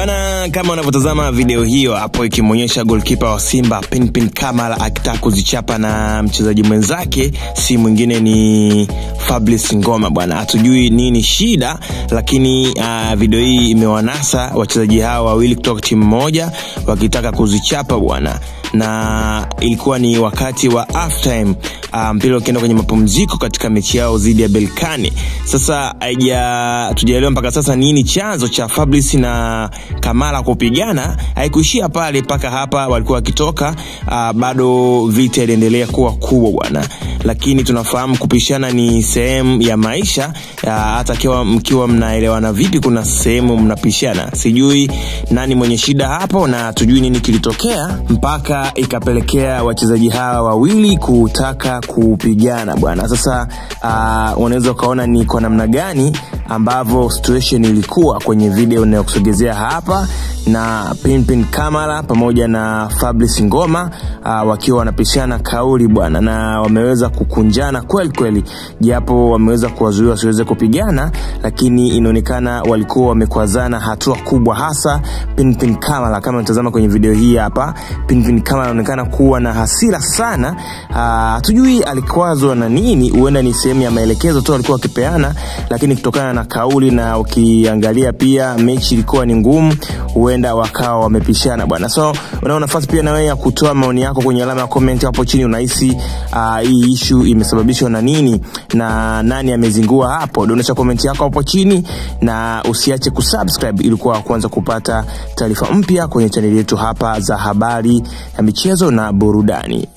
Bana, kama unavyotazama video hiyo hapo ikimuonyesha goalkeeper wa Simba Pinpin Kamara akitaka kuzichapa na mchezaji mwenzake, si mwingine ni Fabrice Ngoma bwana. Hatujui nini shida, lakini video hii imewanasa wachezaji hao wawili kutoka timu moja wakitaka kuzichapa bwana. Na ilikuwa ni wakati wa half time, mpira ukienda kwenye mapumziko katika mechi yao dhidi ya Berkane. Sasa tujaelewa mpaka sasa nini chanzo cha Fabrice na Kamara kupigana. Haikuishia pale, paka hapa walikuwa wakitoka, bado vita iliendelea kuwa kubwa bwana. Lakini tunafahamu kupishana ni sehemu ya maisha, hata mkiwa mnaelewana vipi kuna sehemu mnapishana. Sijui nani mwenye shida hapo na tujui nini kilitokea mpaka ikapelekea wachezaji hawa wawili kutaka kupigana bwana. Sasa unaweza kaona ni kwa namna gani ambavyo situation ilikuwa kwenye video ninayokusogezea hapa, na Pinpin Kamara pamoja na Fabrice Ngoma wakiwa wanapishana kauli bwana, na wameweza kukunjana kweli, japo wameweza kuwazuia wasiweze kupigana, lakini inaonekana walikuwa wamekwazana hatua kubwa, hasa Pinpin Kamara. Kama unatazama kwenye video hii hapa, Pinpin Kamara anaonekana kuwa na hasira sana. Hatujui alikwazwa na nini, huenda ni sehemu ya maelekezo tu alikuwa akipeana, lakini kutokana na kauli na ukiangalia pia mechi ilikuwa ni ngumu, huenda wakawa wamepishana bwana. So unaona nafasi pia na wewe ya kutoa maoni yako kwenye alama ya comment hapo chini. Unahisi hii issue imesababishwa na nini na nani amezingua hapo? Dondosha comment yako hapo chini na usiache kusubscribe ili kuwa kwanza kupata taarifa mpya kwenye channel yetu hapa za habari ya michezo na burudani.